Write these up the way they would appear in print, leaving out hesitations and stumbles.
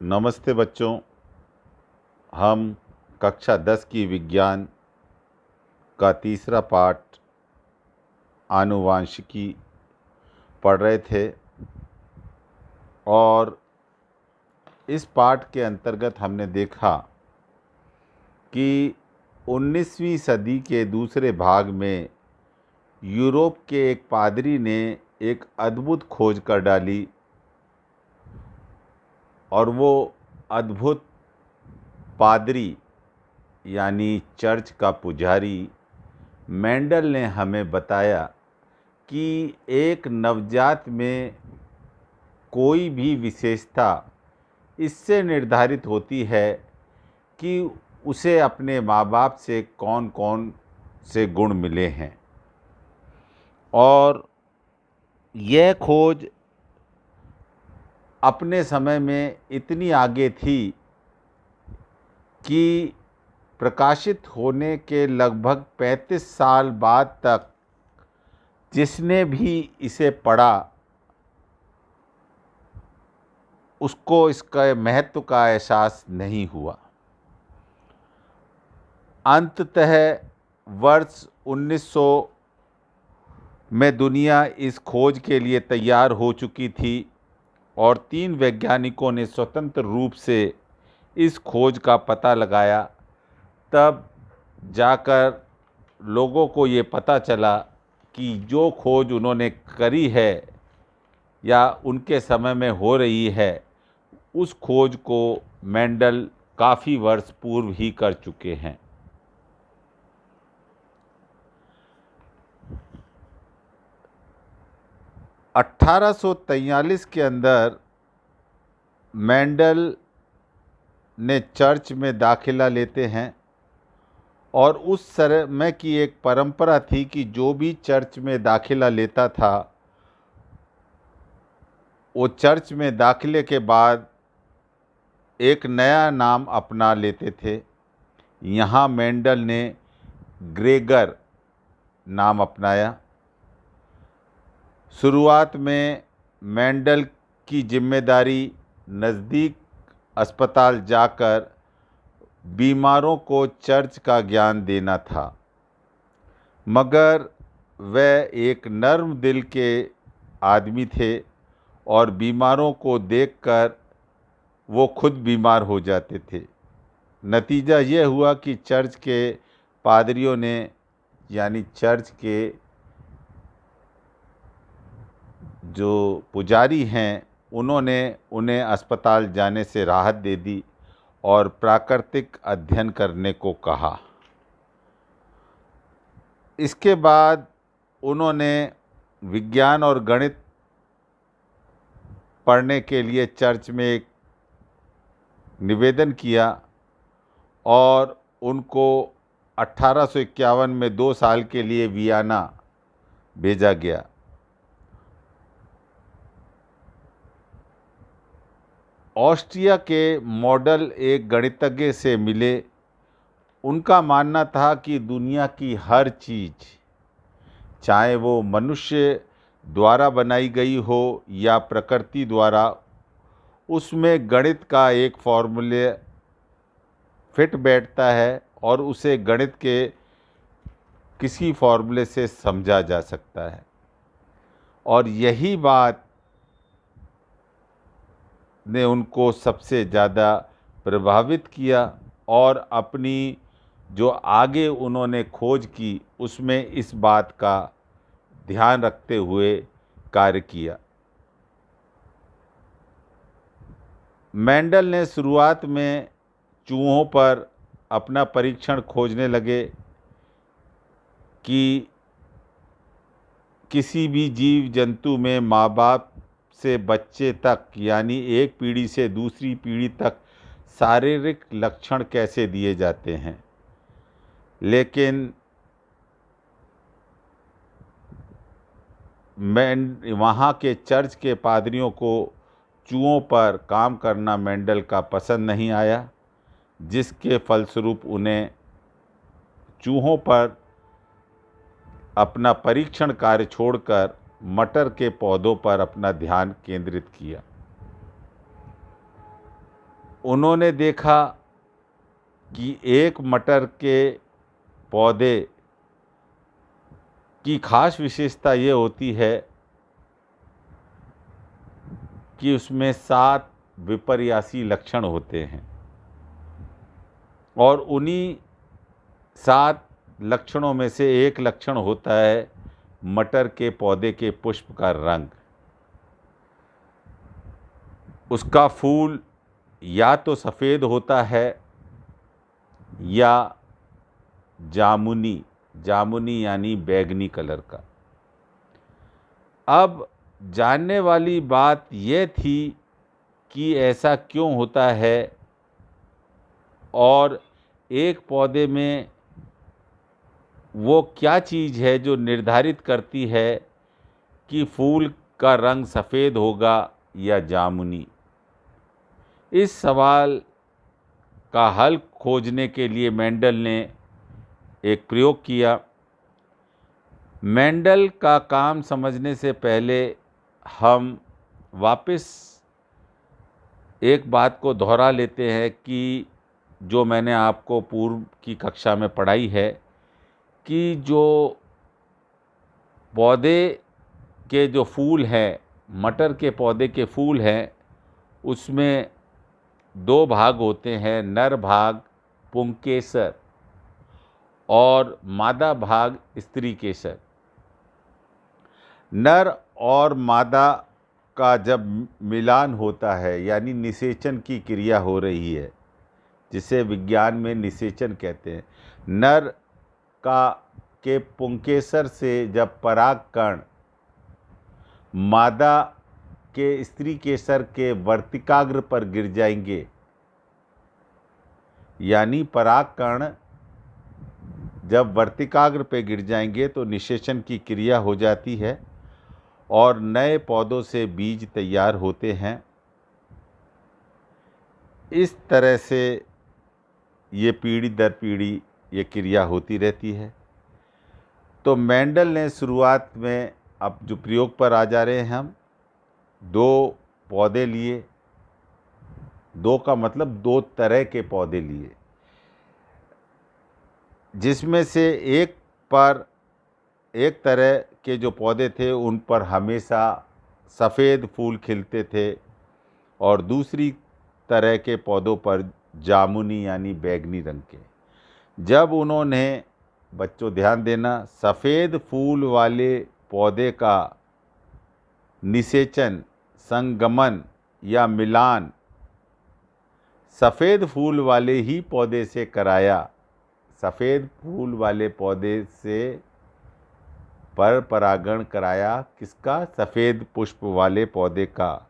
नमस्ते बच्चों। हम कक्षा 10 की विज्ञान का तीसरा पाठ आनुवांशिकी पढ़ रहे थे और इस पाठ के अंतर्गत हमने देखा कि 19वीं सदी के दूसरे भाग में यूरोप के एक पादरी ने एक अद्भुत खोज कर डाली और वो अद्भुत पादरी यानी चर्च का पुजारी मेंडल ने हमें बताया कि एक नवजात में कोई भी विशेषता इससे निर्धारित होती है कि उसे अपने माँ बाप से कौन कौन से गुण मिले हैं। और यह खोज अपने समय में इतनी आगे थी कि प्रकाशित होने के लगभग 35 साल बाद तक जिसने भी इसे पढ़ा उसको इसका महत्व का एहसास नहीं हुआ। अंततः वर्ष 1900 में दुनिया इस खोज के लिए तैयार हो चुकी थी और 3 वैज्ञानिकों ने स्वतंत्र रूप से इस खोज का पता लगाया। तब जाकर लोगों को ये पता चला कि जो खोज उन्होंने करी है या उनके समय में हो रही है उस खोज को मेंडल काफ़ी वर्ष पूर्व ही कर चुके हैं। अठारह के अंदर मेंडल ने चर्च में दाखिला लेते हैं और उस समय की एक परंपरा थी कि जो भी चर्च में दाखिला लेता था वो चर्च में दाखिले के बाद एक नया नाम अपना लेते थे। यहाँ मेंडल ने ग्रेगर नाम अपनाया। शुरुआत में मेंडल की जिम्मेदारी नज़दीक अस्पताल जाकर बीमारों को चर्च का ज्ञान देना था, मगर वह एक नर्म दिल के आदमी थे और बीमारों को देखकर वो खुद बीमार हो जाते थे। नतीजा ये हुआ कि चर्च के पादरियों ने यानी चर्च के जो पुजारी हैं उन्होंने उन्हें अस्पताल जाने से राहत दे दी और प्राकृतिक अध्ययन करने को कहा। इसके बाद उन्होंने विज्ञान और गणित पढ़ने के लिए चर्च में एक निवेदन किया और उनको 1851 में 2 साल के लिए वियना भेजा गया। ऑस्ट्रिया के मॉडल एक गणितज्ञ से मिले। उनका मानना था कि दुनिया की हर चीज़, चाहे वो मनुष्य द्वारा बनाई गई हो या प्रकृति द्वारा, उसमें गणित का एक फॉर्मूले फिट बैठता है और उसे गणित के किसी फॉर्मूले से समझा जा सकता है। और यही बात ने उनको सबसे ज़्यादा प्रभावित किया और अपनी जो आगे उन्होंने खोज की उसमें इस बात का ध्यान रखते हुए कार्य किया। मेंडल ने शुरुआत में चूहों पर अपना परीक्षण खोजने लगे कि किसी भी जीव जंतु में माँ बाप से बच्चे तक यानी एक पीढ़ी से दूसरी पीढ़ी तक शारीरिक लक्षण कैसे दिए जाते हैं। लेकिन वहाँ के चर्च के पादरियों को चूहों पर काम करना मेंडल का पसंद नहीं आया, जिसके फलस्वरूप उन्हें चूहों पर अपना परीक्षण कार्य छोड़कर मटर के पौधों पर अपना ध्यान केंद्रित किया। उन्होंने देखा कि एक मटर के पौधे की खास विशेषता ये होती है कि उसमें 7 विपर्यासी लक्षण होते हैं और उन्हीं 7 लक्षणों में से एक लक्षण होता है मटर के पौधे के पुष्प का रंग। उसका फूल या तो सफ़ेद होता है या जामुनी, जामुनी यानी बैंगनी कलर का। अब जानने वाली बात यह थी कि ऐसा क्यों होता है और एक पौधे में वो क्या चीज़ है जो निर्धारित करती है कि फूल का रंग सफ़ेद होगा या जामुनी। इस सवाल का हल खोजने के लिए मेंडल ने एक प्रयोग किया। मेंडल का काम समझने से पहले हम वापस एक बात को दोहरा लेते हैं कि जो मैंने आपको पूर्व की कक्षा में पढ़ाई है कि जो पौधे के जो फूल हैं, मटर के पौधे के फूल हैं, उसमें 2 भाग होते हैं, नर भाग पुंकेसर और मादा भाग स्त्री केसर। नर और मादा का जब मिलान होता है यानी निषेचन की क्रिया हो रही है, जिसे विज्ञान में निषेचन कहते हैं, नर का के पुंकेसर से जब परागकण मादा के स्त्री केसर के वर्तिकाग्र पर गिर जाएंगे, यानी परागकण जब वर्तिकाग्र पे गिर जाएंगे तो निषेचन की क्रिया हो जाती है और नए पौधों से बीज तैयार होते हैं। इस तरह से ये पीढ़ी दर पीढ़ी ये क्रिया होती रहती है। तो मेंडल ने शुरुआत में, अब जो प्रयोग पर आ जा रहे हैं हम, 2 पौधे लिए, 2 का मतलब 2 तरह के पौधे लिए, जिसमें से एक तरह के जो पौधे थे उन पर हमेशा सफ़ेद फूल खिलते थे और दूसरी तरह के पौधों पर जामुनी यानी बैंगनी रंग के। जब उन्होंने, बच्चों ध्यान देना, सफ़ेद फूल वाले पौधे का निषेचन, संगमन या मिलान सफ़ेद फूल वाले ही पौधे से कराया, सफ़ेद फूल वाले पौधे से पर परागण कराया, किसका? सफ़ेद पुष्प वाले पौधे का।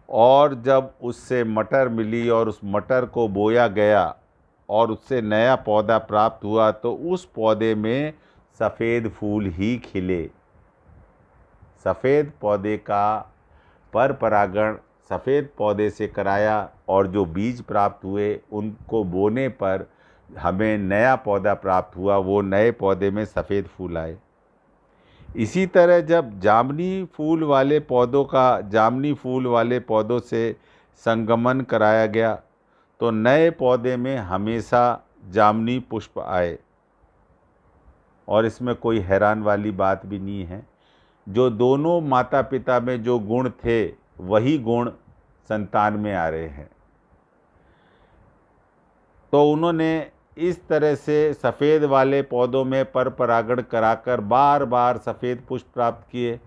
और जब उससे मटर मिली और उस मटर को बोया गया और उससे नया पौधा प्राप्त हुआ तो उस पौधे में सफ़ेद फूल ही खिले। सफ़ेद पौधे का पर परागण सफ़ेद पौधे से कराया और जो बीज प्राप्त हुए उनको बोने पर हमें नया पौधा प्राप्त हुआ, वो नए पौधे में सफ़ेद फूल आए। इसी तरह जब जामुनी फूल वाले पौधों से संगमन कराया गया तो नए पौधे में हमेशा जामुनी पुष्प आए। और इसमें कोई हैरान वाली बात भी नहीं है, जो दोनों माता पिता में जो गुण थे वही गुण संतान में आ रहे हैं। तो उन्होंने इस तरह से सफ़ेद वाले पौधों में पर परागण कराकर बार बार सफ़ेद पुष्प प्राप्त किए,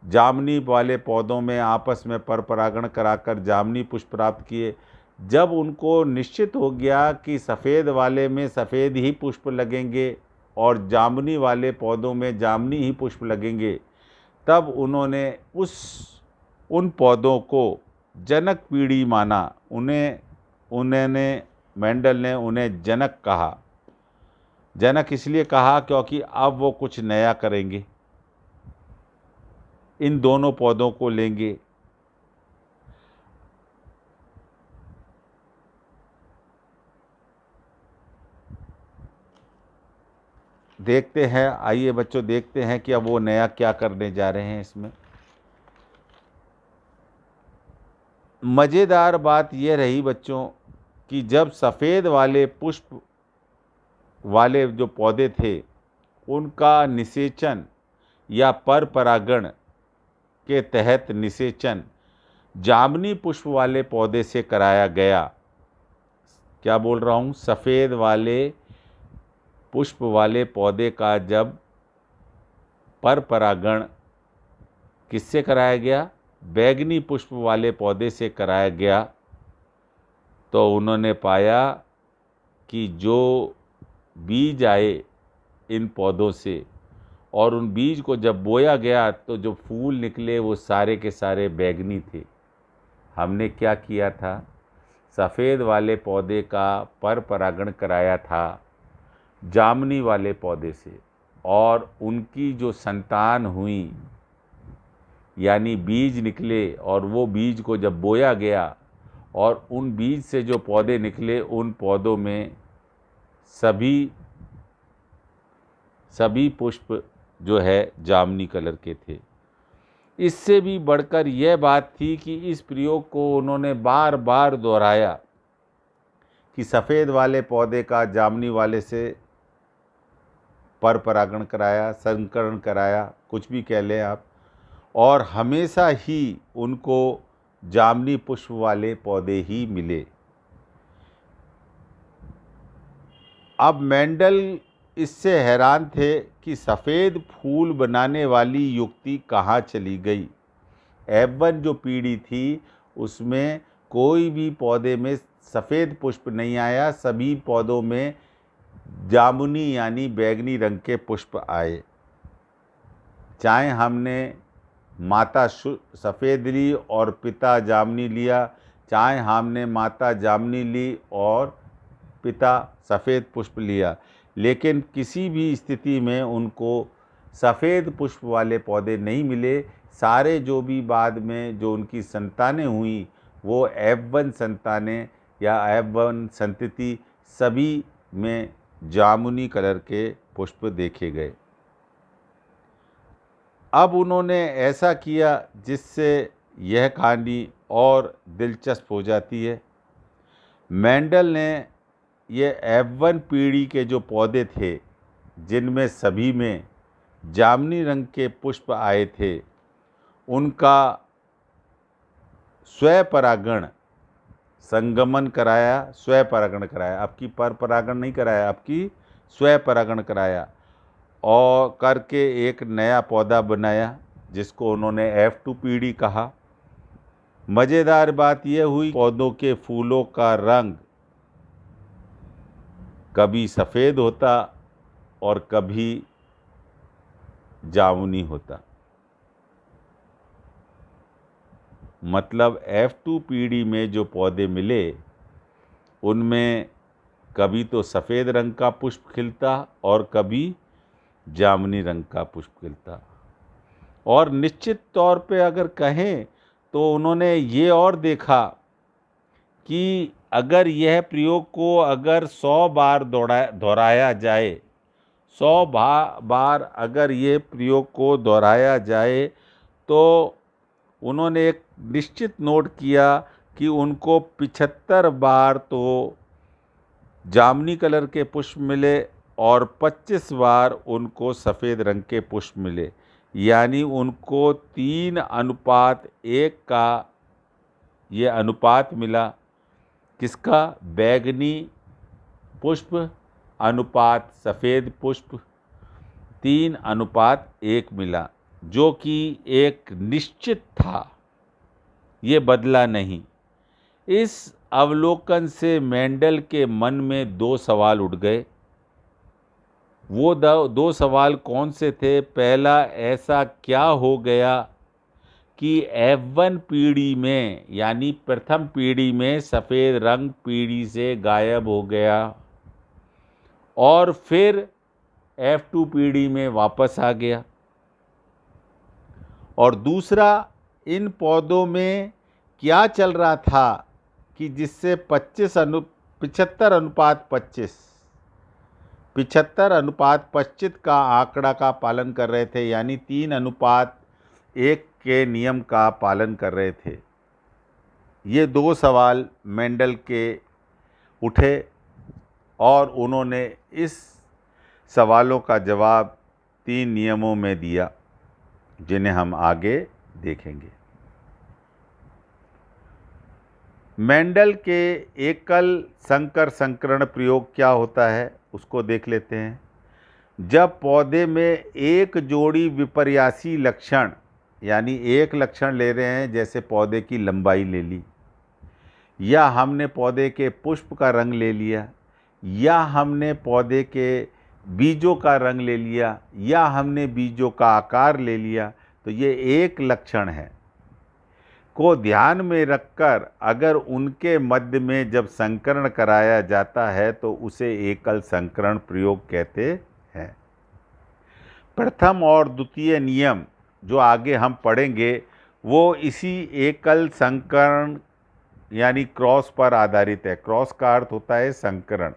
जामुनी वाले पौधों में आपस में पर परागण कराकर जामुनी पुष्प प्राप्त किए। जब उनको निश्चित हो गया कि सफ़ेद वाले में सफ़ेद ही पुष्प लगेंगे और जामुनी वाले पौधों में जामुनी ही पुष्प लगेंगे, तब उन्होंने उन पौधों को जनक पीढ़ी माना। उन्होंने मेंडल ने उन्हें जनक कहा। जनक इसलिए कहा क्योंकि अब वो कुछ नया करेंगे, इन दोनों पौधों को लेंगे। देखते हैं, आइए बच्चों देखते हैं कि अब वो नया क्या करने जा रहे हैं। इसमें मज़ेदार बात यह रही बच्चों कि जब सफ़ेद वाले पुष्प वाले जो पौधे थे उनका निषेचन या पर परागण के तहत निषेचन जामुनी पुष्प वाले पौधे से कराया गया। क्या बोल रहा हूँ? सफ़ेद वाले पुष्प वाले पौधे का जब पर परागण किससे कराया गया? बैंगनी पुष्प वाले पौधे से कराया गया, तो उन्होंने पाया कि जो बीज आए इन पौधों से और उन बीज को जब बोया गया तो जो फूल निकले वो सारे के सारे बैंगनी थे। हमने क्या किया था? सफ़ेद वाले पौधे का पर परागण कराया था जामुनी वाले पौधे से, और उनकी जो संतान हुई यानी बीज निकले, और वो बीज को जब बोया गया और उन बीज से जो पौधे निकले उन पौधों में सभी पुष्प जो है जामुनी कलर के थे। इससे भी बढ़कर यह बात थी कि इस प्रयोग को उन्होंने बार बार दोहराया कि सफ़ेद वाले पौधे का जामुनी वाले से पर परागण कराया, संकरण कराया, कुछ भी कह लें आप, और हमेशा ही उनको जामुनी पुष्प वाले पौधे ही मिले। अब मेंडल इससे हैरान थे कि सफ़ेद फूल बनाने वाली युक्ति कहाँ चली गई। F1 जो पीढ़ी थी उसमें कोई भी पौधे में सफ़ेद पुष्प नहीं आया, सभी पौधों में जामुनी यानी बैंगनी रंग के पुष्प आए। चाहे हमने माता सफ़ेद ली और पिता जामुनी लिया, चाहे हमने माता जामुनी ली और पिता सफ़ेद पुष्प लिया, लेकिन किसी भी स्थिति में उनको सफ़ेद पुष्प वाले पौधे नहीं मिले। सारे जो भी बाद में जो उनकी संतानें हुई वो F1 संतानें या F1 संतति सभी में जामुनी कलर के पुष्प देखे गए। अब उन्होंने ऐसा किया जिससे यह कहानी और दिलचस्प हो जाती है। मेंडल ने ये F1 पीढ़ी के जो पौधे थे जिनमें सभी में जामुनी रंग के पुष्प आए थे, उनका स्वपरागण संगमन कराया, स्वपरागण कराया, आपकी पर परागण नहीं कराया, आपकी स्वपरागण कराया और करके एक नया पौधा बनाया जिसको उन्होंने F2 पीढ़ी कहा। मज़ेदार बात यह हुई पौधों के फूलों का रंग कभी सफ़ेद होता और कभी जामुनी होता। मतलब F2 पीढ़ी में जो पौधे मिले उनमें कभी तो सफ़ेद रंग का पुष्प खिलता और कभी जामुनी रंग का पुष्प खिलता। और निश्चित तौर पे अगर कहें तो उन्होंने ये और देखा कि अगर यह प्रयोग को अगर 100 बार दोहराया जाए, 100 बार अगर ये प्रयोग को दोहराया जाए, तो उन्होंने एक निश्चित नोट किया कि उनको 75 बार तो जामुनी कलर के पुष्प मिले और 25 बार उनको सफ़ेद रंग के पुष्प मिले। यानी उनको 3:1 का ये अनुपात मिला। किसका? बैंगनी पुष्प अनुपात सफ़ेद पुष्प 3:1 मिला, जो कि एक निश्चित था, ये बदला नहीं। इस अवलोकन से मेंडल के मन में 2 सवाल उठ गए। वो 2 सवाल कौन से थे? पहला, ऐसा क्या हो गया कि F1 पीढ़ी में यानी प्रथम पीढ़ी में सफ़ेद रंग पीढ़ी से गायब हो गया और फिर F2 पीढ़ी में वापस आ गया? और दूसरा, इन पौधों में क्या चल रहा था कि जिससे 75:25 का आंकड़ा का पालन कर रहे थे, यानी 3:1 के नियम का पालन कर रहे थे। ये 2 सवाल मेंडल के उठे और उन्होंने इस सवालों का जवाब 3 नियमों में दिया, जिन्हें हम आगे देखेंगे। मेंडल के एकल संकर संकरण प्रयोग क्या होता है उसको देख लेते हैं। जब पौधे में एक जोड़ी विपर्यासी लक्षण, यानी एक लक्षण ले रहे हैं, जैसे पौधे की लंबाई ले ली, या हमने पौधे के पुष्प का रंग ले लिया, या हमने पौधे के बीजों का रंग ले लिया, या हमने बीजों का आकार ले लिया, तो ये एक लक्षण है को ध्यान में रखकर अगर उनके मध्य में जब संकरण कराया जाता है तो उसे एकल संकरण प्रयोग कहते हैं। प्रथम और द्वितीय नियम जो आगे हम पढ़ेंगे वो इसी एकल संकरण यानी क्रॉस पर आधारित है। क्रॉस का अर्थ होता है संकरण।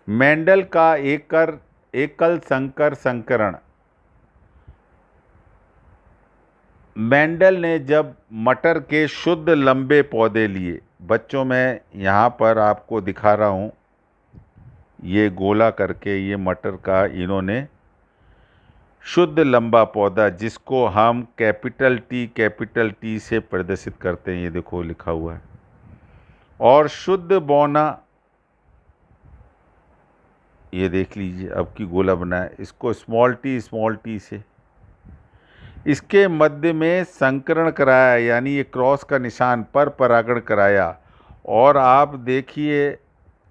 मेंडल का एकल संकर संकरण। मेंडल ने जब मटर के शुद्ध लंबे पौधे लिए, बच्चों मैं यहाँ पर आपको दिखा रहा हूँ, ये गोला करके ये मटर का इन्होंने शुद्ध लंबा पौधा, जिसको हम कैपिटल टी से प्रदर्शित करते हैं, ये देखो लिखा हुआ है, और शुद्ध बौना, ये देख लीजिए अब की गोला बनाया, इसको स्मॉल टी से इसके मध्य में संकरण कराया, यानी ये क्रॉस का निशान पर परागण कराया। और आप देखिए,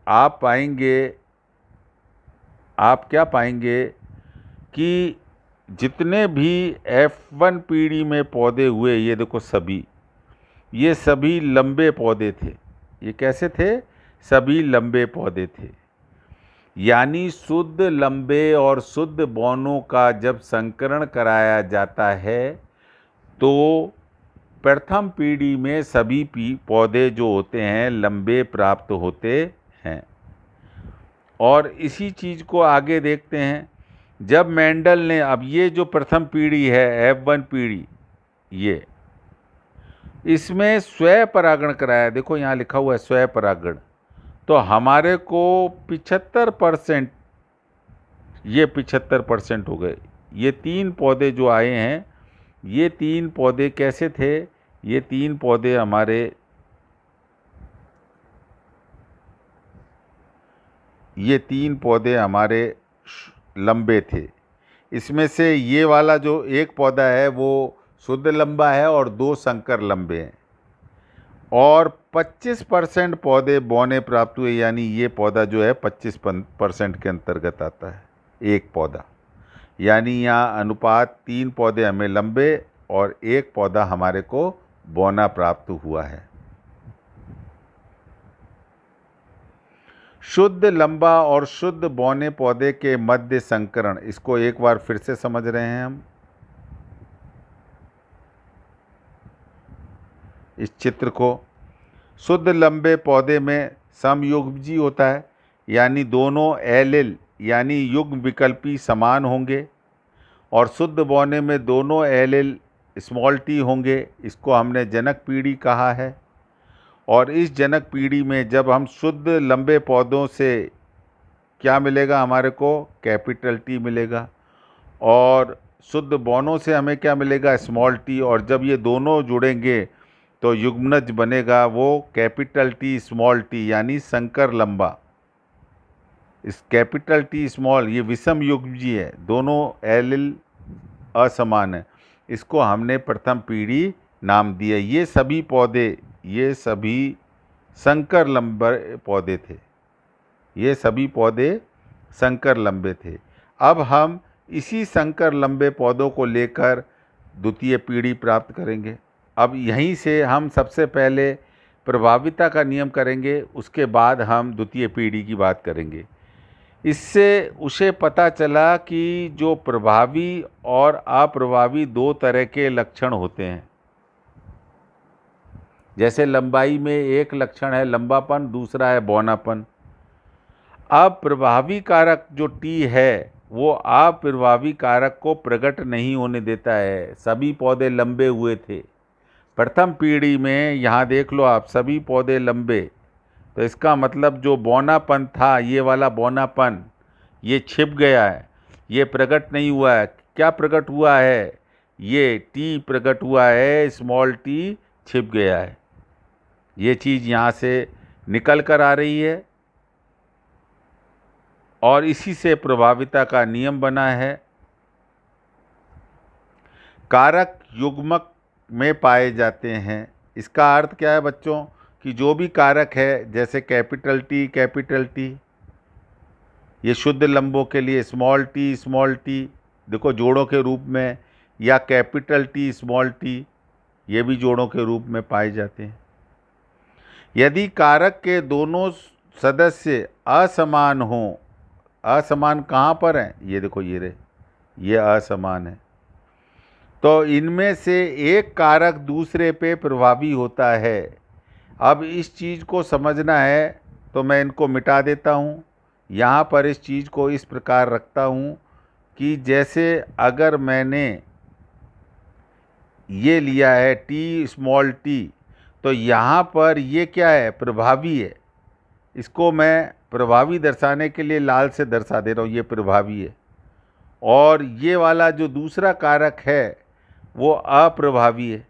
आप क्या पाएंगे कि जितने भी F1 पीढ़ी में पौधे हुए, ये देखो ये सभी लंबे पौधे थे। ये कैसे थे? सभी लंबे पौधे थे। यानी शुद्ध लंबे और शुद्ध बौनों का जब संकरण कराया जाता है तो प्रथम पीढ़ी में सभी पौधे जो होते हैं लंबे प्राप्त होते हैं। और इसी चीज़ को आगे देखते हैं। जब मेंडल ने, अब ये जो प्रथम पीढ़ी है F1 पीढ़ी, ये इसमें स्वयं परागण कराया, देखो यहाँ लिखा हुआ है स्वयं परागण, तो हमारे को 75%, ये 75% हो गए। ये 3 पौधे जो आए हैं, ये 3 पौधे कैसे थे? ये 3 पौधे हमारे लंबे थे। इसमें से ये वाला जो एक पौधा है वो शुद्ध लंबा है और 2 संकर लंबे हैं, और 25% पौधे बौने प्राप्त हुए, यानी ये पौधा जो है 25% के अंतर्गत आता है, एक पौधा। यानी यहाँ अनुपात 3 पौधे हमें लंबे और 1 पौधा हमारे को बौना प्राप्त हुआ है। शुद्ध लंबा और शुद्ध बौने पौधे के मध्य संकरण, इसको एक बार फिर से समझ रहे हैं हम। इस चित्र को, शुद्ध लंबे पौधे में समयुग्मजी होता है, यानी दोनों एलिल यानी युग्म विकल्पी समान होंगे, और शुद्ध बौने में दोनों एलिल स्मॉल टी होंगे। इसको हमने जनक पीढ़ी कहा है। और इस जनक पीढ़ी में जब हम शुद्ध लंबे पौधों से क्या मिलेगा हमारे को? कैपिटल टी मिलेगा, और शुद्ध बौनों से हमें क्या मिलेगा? Small T. और जब ये दोनों जुड़ेंगे तो युग्मनज बनेगा वो कैपिटल टी स्मॉल टी, यानी संकर लंबा। इस कैपिटल टी स्मॉल, ये विषम युग्मजी है, दोनों एलिल असमान है, इसको हमने प्रथम पीढ़ी नाम दिया। ये सभी पौधे, ये सभी संकर लंबे पौधे थे, ये सभी पौधे संकर लंबे थे। अब हम इसी संकर लंबे पौधों को लेकर द्वितीय पीढ़ी प्राप्त करेंगे। अब यहीं से हम सबसे पहले प्रभाविता का नियम करेंगे, उसके बाद हम द्वितीय पीढ़ी की बात करेंगे। इससे उसे पता चला कि जो प्रभावी और अप्रभावी 2 तरह के लक्षण होते हैं। जैसे लंबाई में एक लक्षण है लंबापन, दूसरा है बौनापन। अब प्रभावी कारक जो टी है वो अप्रभावी कारक को प्रकट नहीं होने देता है। सभी पौधे लंबे हुए थे, प्रथम पीढ़ी में यहाँ देख लो आप, सभी पौधे लंबे, तो इसका मतलब जो बौनापन था, ये वाला बौनापन ये छिप गया है, ये प्रकट नहीं हुआ है। क्या प्रकट हुआ है? ये टी प्रकट हुआ है, स्मॉल टी छिप गया है। ये चीज़ यहाँ से निकल कर आ रही है और इसी से प्रभाविता का नियम बना है। कारक युग्मक में पाए जाते हैं। इसका अर्थ क्या है बच्चों? कि जो भी कारक है, जैसे कैपिटल टी, ये शुद्ध लंबों के लिए स्मॉल टी देखो जोड़ों के रूप में, या कैपिटल टी स्मॉल टी, ये भी जोड़ों के रूप में पाए जाते हैं। यदि कारक के दोनों सदस्य असमान हों, असमान कहाँ पर हैं? ये देखो, ये रहे, ये असमान है, तो इनमें से एक कारक दूसरे पे प्रभावी होता है। अब इस चीज़ को समझना है तो मैं इनको मिटा देता हूँ। यहाँ पर इस चीज़ को इस प्रकार रखता हूँ कि जैसे अगर मैंने ये लिया है टी स्मॉल टी, तो यहाँ पर ये क्या है? प्रभावी है। इसको मैं प्रभावी दर्शाने के लिए लाल से दर्शा दे रहा हूँ, ये प्रभावी है। और ये वाला जो दूसरा कारक है वो अप्रभावी है।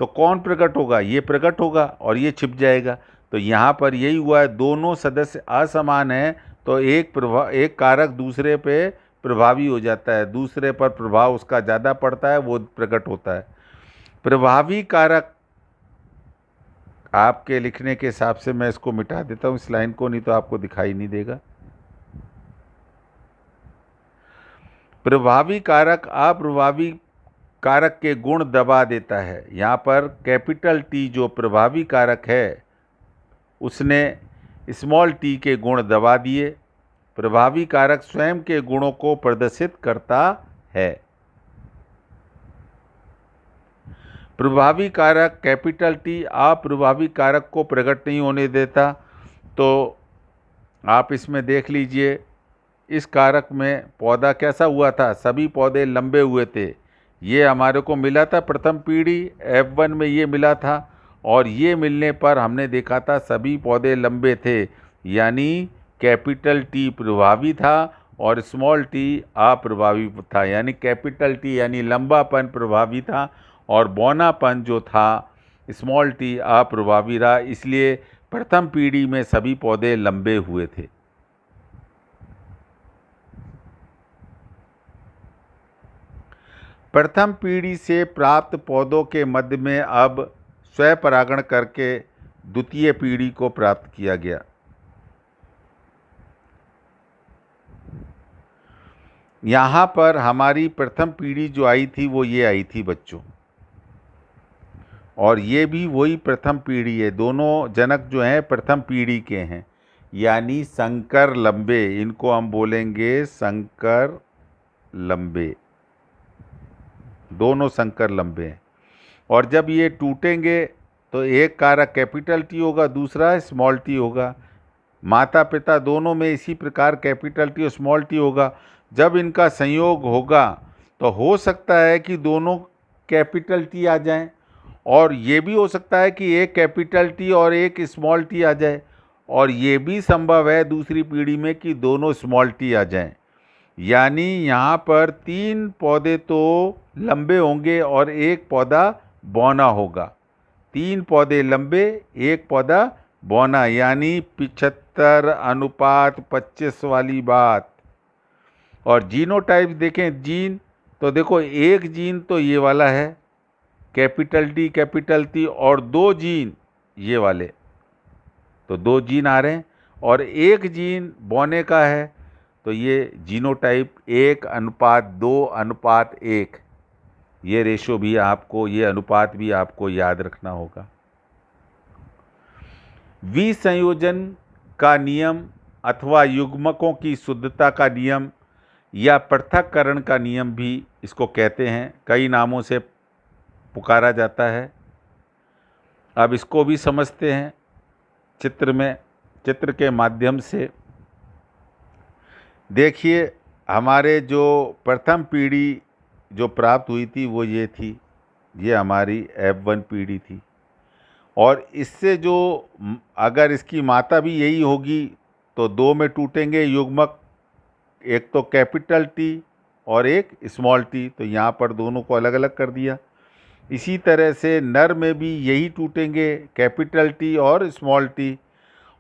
तो कौन प्रकट होगा? ये प्रकट होगा और ये छिप जाएगा। तो यहाँ पर यही हुआ है, दोनों सदस्य असमान हैं तो एक कारक दूसरे पे प्रभावी हो जाता है, दूसरे पर प्रभाव उसका ज़्यादा पड़ता है, वो प्रकट होता है। प्रभावी कारक आपके लिखने के हिसाब से मैं इसको मिटा देता हूँ इस लाइन को, नहीं तो आपको दिखाई नहीं देगा। प्रभावी कारक अप्रभावी कारक के गुण दबा देता है। यहाँ पर कैपिटल टी जो प्रभावी कारक है उसने स्मॉल टी के गुण दबा दिए। प्रभावी कारक स्वयं के गुणों को प्रदर्शित करता है। प्रभावी कारक कैपिटल टी अप्रभावी कारक को प्रकट नहीं होने देता। तो आप इसमें देख लीजिए, इस कारक में पौधा कैसा हुआ था? सभी पौधे लंबे हुए थे। ये हमारे को मिला था प्रथम पीढ़ी F1 में, ये मिला था, और ये मिलने पर हमने देखा था सभी पौधे लंबे थे, यानी कैपिटल टी प्रभावी था और स्मॉल टी अप्रभावी था। यानी कैपिटल टी यानी लंबापन प्रभावी था और बौनापन जो था स्मॉल टी अप्रभावी रहा। इसलिए प्रथम पीढ़ी में सभी पौधे लंबे हुए थे। प्रथम पीढ़ी से प्राप्त पौधों के मध्य में अब स्वपरागण करके द्वितीय पीढ़ी को प्राप्त किया गया। यहाँ पर हमारी प्रथम पीढ़ी जो आई थी वो ये आई थी बच्चों, और ये भी वही प्रथम पीढ़ी है। दोनों जनक जो हैं प्रथम पीढ़ी के हैं, यानी संकर लंबे, इनको हम बोलेंगे संकर लंबे। दोनों संकर लंबे हैं, और जब ये टूटेंगे तो एक कारक कैपिटल टी होगा, दूसरा स्मॉल टी होगा। माता पिता दोनों में इसी प्रकार कैपिटल टी और स्मॉल टी होगा। जब इनका संयोग होगा तो हो सकता है कि दोनों कैपिटल टी आ जाएं, और ये भी हो सकता है कि एक कैपिटल टी और एक स्मॉल टी आ जाए, और ये भी संभव है दूसरी पीढ़ी में कि दोनों स्मॉल टी आ जाएं। यानी यहाँ पर 3 पौधे तो लंबे होंगे और एक पौधा बौना होगा। 3 पौधे लंबे, एक पौधा बौना, यानी 75:25 वाली बात। और जीनोटाइप देखें, जीन तो देखो, एक जीन तो ये वाला है कैपिटल टी, और 2 जीन ये वाले, तो 2 जीन आ रहे हैं, और एक जीन बौने का है, तो ये जीनोटाइप 1:2:1, ये रेशो भी आपको, ये अनुपात भी आपको याद रखना होगा। विसंयोजन का नियम अथवा युग्मकों की शुद्धता का नियम या पृथक्करण का नियम भी इसको कहते हैं, कई नामों से पुकारा जाता है। अब इसको भी समझते हैं चित्र के माध्यम से। देखिए, हमारे जो प्रथम पीढ़ी जो प्राप्त हुई थी वो ये थी, ये हमारी F1 पीढ़ी थी। और इससे जो अगर इसकी मात्रा भी यही होगी तो दो में टूटेंगे युग्मक, एक तो कैपिटल टी और एक स्मॉल टी, तो यहाँ पर दोनों को अलग अलग कर दिया। इसी तरह से नर में भी यही टूटेंगे, कैपिटल टी और स्मॉल टी।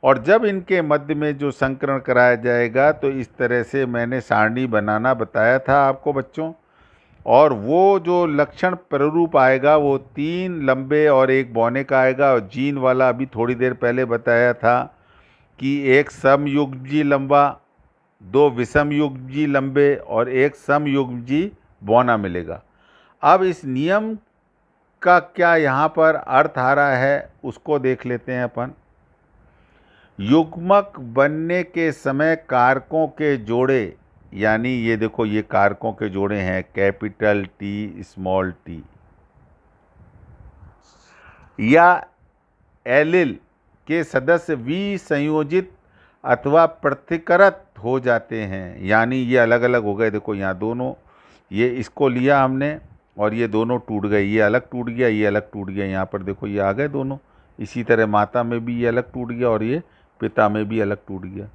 और जब इनके मध्य में जो संकरण कराया जाएगा तो इस तरह से मैंने सारणी बनाना बताया था आपको बच्चों। और वो जो लक्षण प्ररूप आएगा वो 3 लंबे और 1 बौने का आएगा। और जीन वाला अभी थोड़ी देर पहले बताया था कि एक समयुग्मजी लंबा, 2 विषमयुग्मजी लंबे और 1 समयुग्मजी बौना मिलेगा। अब इस नियम का क्या यहाँ पर अर्थ आ रहा है उसको देख लेते हैं अपन। युग्मक बनने के समय कारकों के जोड़े, यानी ये देखो ये कारकों के जोड़े हैं, कैपिटल टी स्मॉल टी, या एलिल के सदस्य विसंयोजित अथवा पृथक्कृत हो जाते हैं, यानी ये अलग अलग हो गए। देखो यहाँ दोनों, ये इसको लिया हमने और ये दोनों टूट गए, ये अलग टूट गया, ये अलग टूट गया। यहाँ पर देखो ये आ गए दोनों। इसी तरह माता में भी ये अलग टूट गया और ये पिता में भी अलग टूट गया।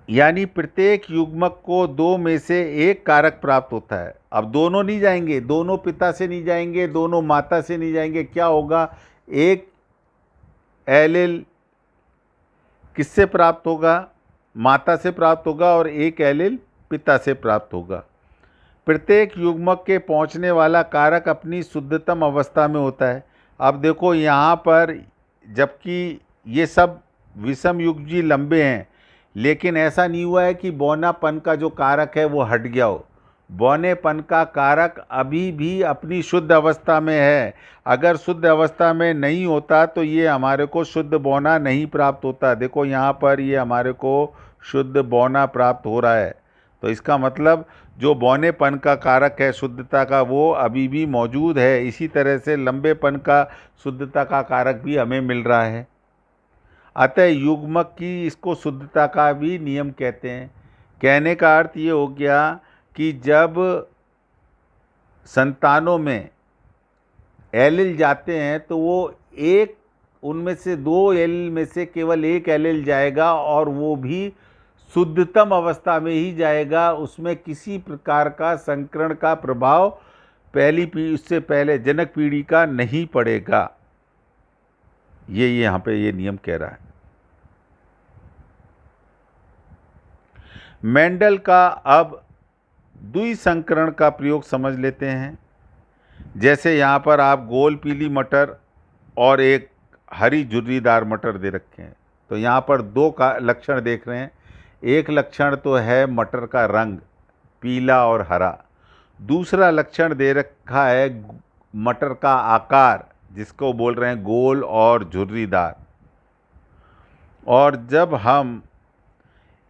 यानी प्रत्येक युग्मक को 2 में से 1 कारक प्राप्त होता है। अब दोनों नहीं जाएंगे, दोनों पिता से नहीं जाएंगे, दोनों माता से नहीं जाएंगे। क्या होगा, एक एलिल किससे प्राप्त होगा, माता से प्राप्त होगा, और एक एलिल पिता से प्राप्त होगा। प्रत्येक युग्मक के पहुंचने वाला कारक अपनी शुद्धतम अवस्था में होता है। अब देखो यहाँ पर जबकि ये सब विषमयुग्जी लंबे हैं, लेकिन ऐसा नहीं हुआ है कि बौनापन का जो कारक है वो हट गया हो। बौनेपन का कारक अभी भी अपनी शुद्ध अवस्था में है। अगर शुद्ध अवस्था में नहीं होता तो ये हमारे को शुद्ध बौना नहीं प्राप्त होता। देखो यहाँ पर ये हमारे को शुद्ध बौना प्राप्त हो रहा है, तो इसका मतलब जो बौनेपन का कारक है शुद्धता का वो अभी भी मौजूद है। इसी तरह से लंबेपन का शुद्धता का कारक भी हमें मिल रहा है। अतः युग्मक की इसको शुद्धता का भी नियम कहते हैं। कहने का अर्थ ये हो गया कि जब संतानों में एलिल जाते हैं तो वो एक, उनमें से 2 एलिल में से केवल 1 एलिल जाएगा और वो भी शुद्धतम अवस्था में ही जाएगा। उसमें किसी प्रकार का संकरण का प्रभाव पहली पीढ़ी, उससे पहले जनक पीढ़ी का नहीं पड़ेगा। ये यहाँ पे ये नियम कह रहा है। मेंडल का अब द्विसंकरण का प्रयोग समझ लेते हैं। जैसे यहाँ पर आप गोल पीली मटर और एक हरी झुर्रीदार मटर दे रखे हैं, तो यहाँ पर 2 का लक्षण देख रहे हैं। एक लक्षण तो है मटर का रंग पीला और हरा, दूसरा लक्षण दे रखा है मटर का आकार, जिसको बोल रहे हैं गोल और झुर्रीदार। और जब हम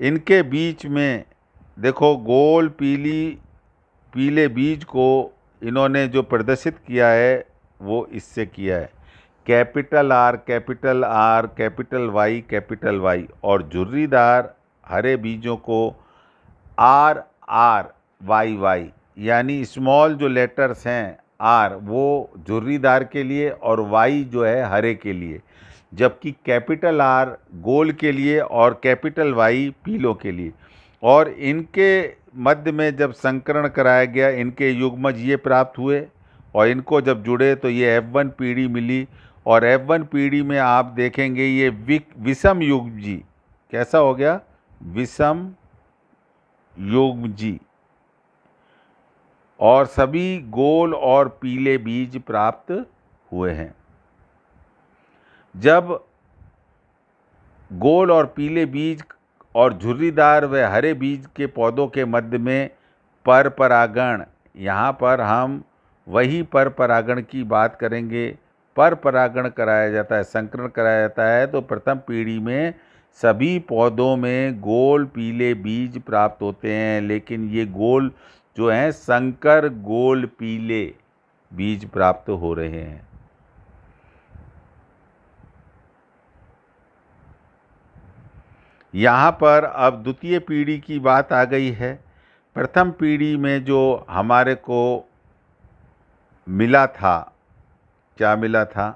इनके बीच में देखो गोल पीले बीज को इन्होंने जो प्रदर्शित किया है वो इससे किया है, capital R capital R capital Y, और झुर्रीदार हरे बीजों को आर आर वाई, यानी स्मॉल जो लेटर्स हैं आर वो झुर्रीदार के लिए और वाई जो है हरे के लिए, जबकि कैपिटल आर गोल के लिए और कैपिटल वाई पीलों के लिए। और इनके मध्य में जब संकरण कराया गया इनके युग्मज ये प्राप्त हुए और इनको जब जुड़े तो ये F1 पीढ़ी मिली। और F1 पीढ़ी में आप देखेंगे ये विषम युग्मजी कैसा हो गया, विषम युग्मजी, और सभी गोल और पीले बीज प्राप्त हुए हैं। जब गोल और पीले बीज और झुर्रीदार व हरे बीज के पौधों के मध्य में पर परागण, यहाँ पर हम वही पर परागण की बात करेंगे। पर परागण कराया जाता है, संकरण कराया जाता है, तो प्रथम पीढ़ी में सभी पौधों में गोल पीले बीज प्राप्त होते हैं, लेकिन ये गोल जो हैं संकर गोल पीले बीज प्राप्त हो रहे हैं। यहाँ पर अब द्वितीय पीढ़ी की बात आ गई है। प्रथम पीढ़ी में जो हमारे को मिला था, क्या मिला था?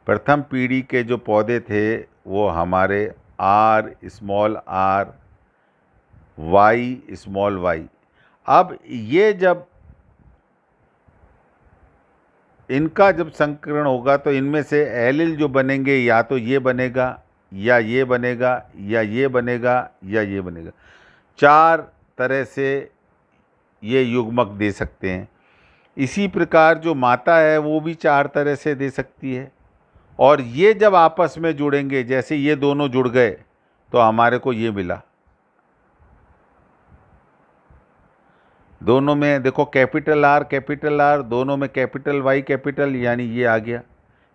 प्रथम पीढ़ी के जो पौधे थे वो हमारे R small R, Y small Y. अब ये जब इनका जब संकरण होगा तो इनमें से एलिल जो बनेंगे या तो ये बनेगा या ये बनेगा या ये बनेगा या ये बनेगा। 4 तरह से ये युग्मक दे सकते हैं। इसी प्रकार जो माता है वो भी 4 तरह से दे सकती है। और ये जब आपस में जुड़ेंगे, जैसे ये दोनों जुड़ गए तो हमारे को ये मिला। दोनों में देखो कैपिटल आर, दोनों में कैपिटल वाई कैपिटल, यानी ये आ गया।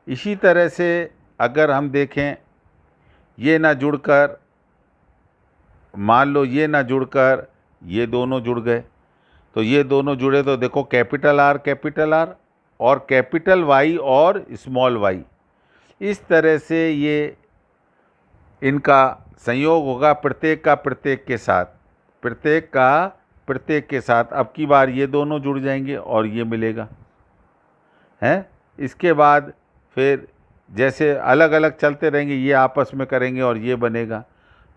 इसी तरह से अगर हम देखें, ये ना जुड़कर, मान लो ये ना जुड़कर ये दोनों जुड़ गए, तो ये दोनों जुड़े तो देखो कैपिटल आर और कैपिटल वाई और स्मॉल वाई। इस तरह से ये इनका संयोग होगा प्रत्येक का प्रत्येक के साथ, प्रत्येक का प्रत्येक के साथ। अब की बार ये दोनों जुड़ जाएंगे और ये मिलेगा, हैं। इसके बाद फिर जैसे अलग अलग चलते रहेंगे, ये आपस में करेंगे और ये बनेगा।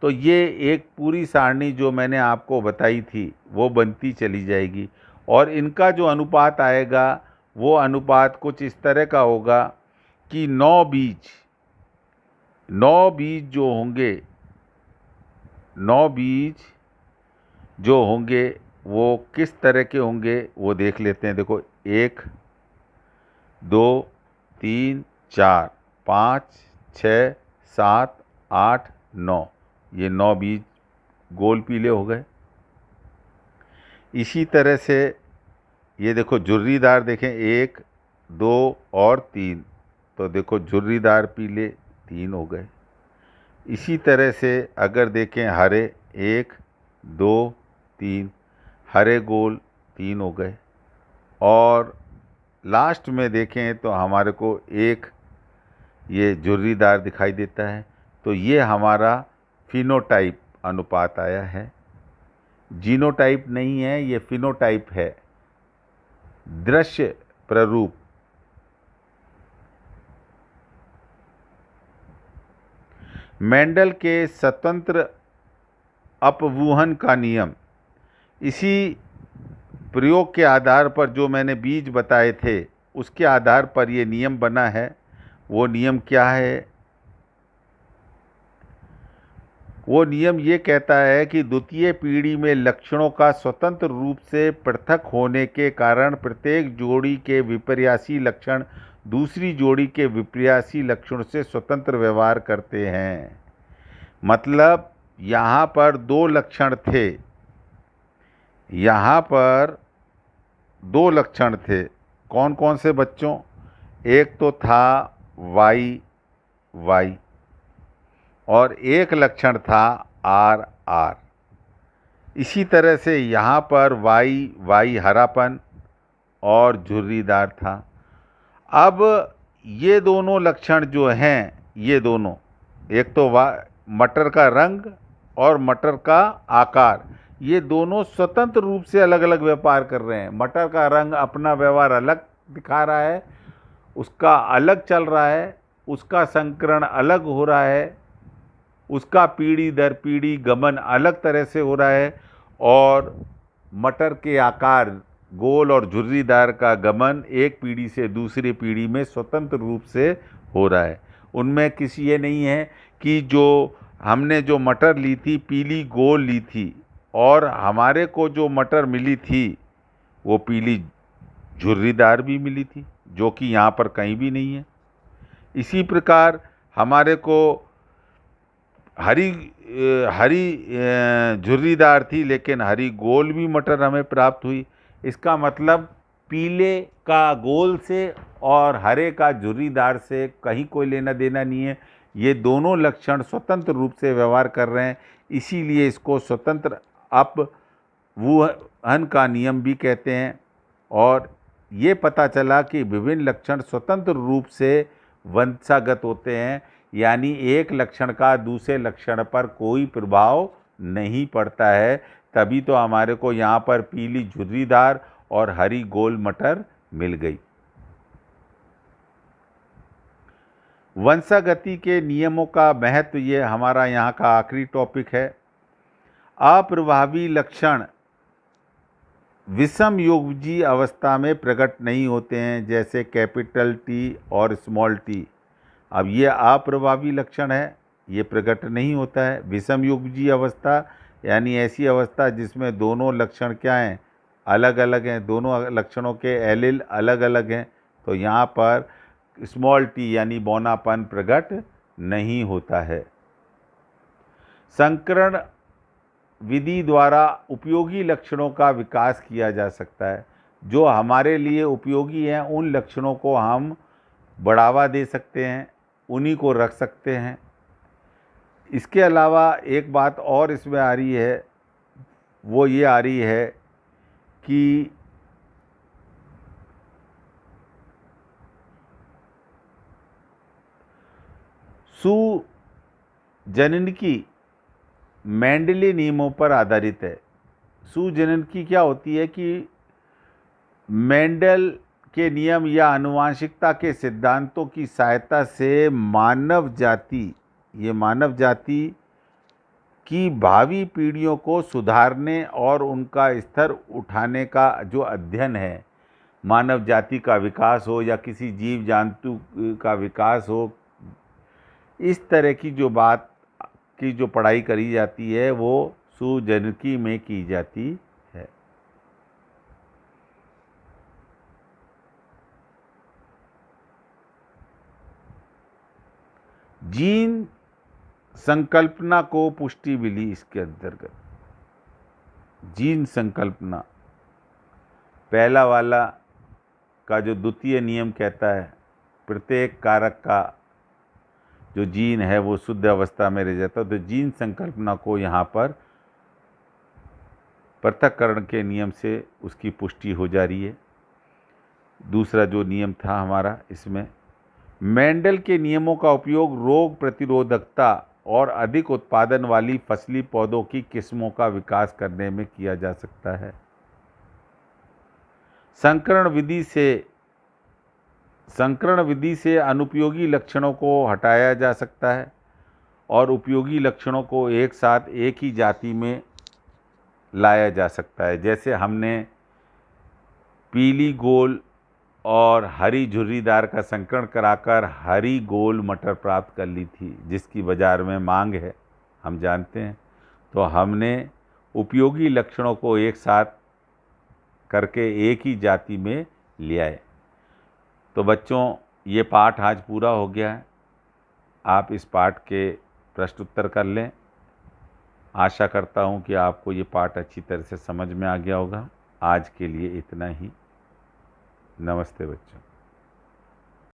तो ये एक पूरी सारणी जो मैंने आपको बताई थी वो बनती चली जाएगी। और इनका जो अनुपात आएगा वो अनुपात कुछ इस तरह का होगा कि 9 बीज जो होंगे, 9 बीज जो होंगे वो किस तरह के होंगे वो देख लेते हैं। देखो 1 2 3 4 5 6 7 8 9, ये 9 बीज गोल पीले हो गए। इसी तरह से ये देखो झुर्रीदार, देखें 1 2 और 3, तो देखो झुर्रीदार पीले 3 हो गए। इसी तरह से अगर देखें हरे 1 2 3, हरे गोल 3 हो गए। और लास्ट में देखें तो हमारे को एक ये झुर्रीदार दिखाई देता है। तो ये हमारा फिनोटाइप अनुपात आया है, जीनोटाइप नहीं है, ये फिनोटाइप है, दृश्य प्ररूप। मेंडल के स्वतंत्र अपवूहन का नियम, इसी प्रयोग के आधार पर जो मैंने बीज बताए थे उसके आधार पर ये नियम बना है। वो नियम क्या है? वो नियम ये कहता है कि द्वितीय पीढ़ी में लक्षणों का स्वतंत्र रूप से पृथक होने के कारण प्रत्येक जोड़ी के विपर्यासी लक्षण दूसरी जोड़ी के विपर्यासी लक्षण से स्वतंत्र व्यवहार करते हैं। मतलब यहाँ पर 2 लक्षण थे, यहाँ पर 2 लक्षण थे। कौन कौन से बच्चों? एक तो था वाई वाई और एक लक्षण था आर आर। इसी तरह से यहाँ पर वाई वाई हरापन और झुर्रीदार था। अब ये दोनों लक्षण जो हैं, ये दोनों, एक तो मटर का रंग और मटर का आकार, ये दोनों स्वतंत्र रूप से अलग अलग व्यापार कर रहे हैं। मटर का रंग अपना व्यवहार अलग दिखा रहा है, उसका अलग चल रहा है, उसका संकरण अलग हो रहा है, उसका पीढ़ी दर पीढ़ी गमन अलग तरह से हो रहा है। और मटर के आकार गोल और झुर्रीदार का गमन एक पीढ़ी से दूसरी पीढ़ी में स्वतंत्र रूप से हो रहा है। उनमें किसी ये नहीं है कि जो हमने जो मटर ली थी पीली गोल ली थी और हमारे को जो मटर मिली थी वो पीली झुर्रीदार भी मिली थी, जो कि यहाँ पर कहीं भी नहीं है। इसी प्रकार हमारे को हरी झुर्रीदार थी लेकिन हरी गोल भी मटर हमें प्राप्त हुई। इसका मतलब पीले का गोल से और हरे का झुर्रीदार से कहीं कोई लेना देना नहीं है। ये दोनों लक्षण स्वतंत्र रूप से व्यवहार कर रहे हैं, इसीलिए इसको स्वतंत्र अपवूहन का नियम भी कहते हैं। और ये पता चला कि विभिन्न लक्षण स्वतंत्र रूप से वंशागत होते हैं, यानी एक लक्षण का दूसरे लक्षण पर कोई प्रभाव नहीं पड़ता है। तभी तो हमारे को यहाँ पर पीली झुर्रीदार और हरी गोल मटर मिल गई। वंशागति के नियमों का महत्व, ये हमारा यहाँ का आखिरी टॉपिक है। अप्रभावी लक्षण विषम युग्मजीय अवस्था में प्रकट नहीं होते हैं, जैसे कैपिटल टी और स्मॉल टी। अब ये अप्रभावी लक्षण है, ये प्रकट नहीं होता है। विषम युग्मजीय अवस्था यानी ऐसी अवस्था जिसमें दोनों लक्षण क्या हैं, अलग अलग हैं, दोनों लक्षणों के एलील अलग अलग हैं, तो यहाँ पर स्मॉल टी यानी बौनापन प्रकट नहीं होता है। संकरण विधि द्वारा उपयोगी लक्षणों का विकास किया जा सकता है। जो हमारे लिए उपयोगी हैं उन लक्षणों को हम बढ़ावा दे सकते हैं, उन्हीं को रख सकते हैं। इसके अलावा एक बात और इसमें आ रही है, वो ये आ रही है कि सुजननकी मेंडली नियमों पर आधारित है। सुजननकी क्या होती है कि मेंडल के नियम या आनुवंशिकता के सिद्धांतों की सहायता से मानव जाति की भावी पीढ़ियों को सुधारने और उनका स्तर उठाने का जो अध्ययन है, मानव जाति का विकास हो या किसी जीव जंतु का विकास हो, इस तरह की जो बात की जो पढ़ाई करी जाती है वो सुजनकी में की जाती है। जीन संकल्पना को पुष्टि मिली इसके अंतर्गत। जीन संकल्पना पहला वाला का जो द्वितीय नियम कहता है, प्रत्येक कारक का जो जीन है वो शुद्ध अवस्था में रह जाता है, तो जीन संकल्पना को यहाँ पर पृथक्करण के नियम से उसकी पुष्टि हो जा रही है। दूसरा जो नियम था हमारा, इसमें मेंडल के नियमों का उपयोग रोग प्रतिरोधकता और अधिक उत्पादन वाली फसली पौधों की किस्मों का विकास करने में किया जा सकता है। संकरण विधि से अनुपयोगी लक्षणों को हटाया जा सकता है और उपयोगी लक्षणों को एक साथ एक ही जाति में लाया जा सकता है। जैसे हमने पीली गोल और हरी झुर्रीदार का संकरण कराकर हरी गोल मटर प्राप्त कर ली थी, जिसकी बाज़ार में मांग है, हम जानते हैं। तो हमने उपयोगी लक्षणों को एक साथ करके एक ही जाति में ले आए। तो बच्चों, ये पाठ आज पूरा हो गया है। आप इस पाठ के प्रश्न उत्तर कर लें। आशा करता हूँ कि आपको ये पाठ अच्छी तरह से समझ में आ गया होगा। आज के लिए इतना ही। नमस्ते बच्चों।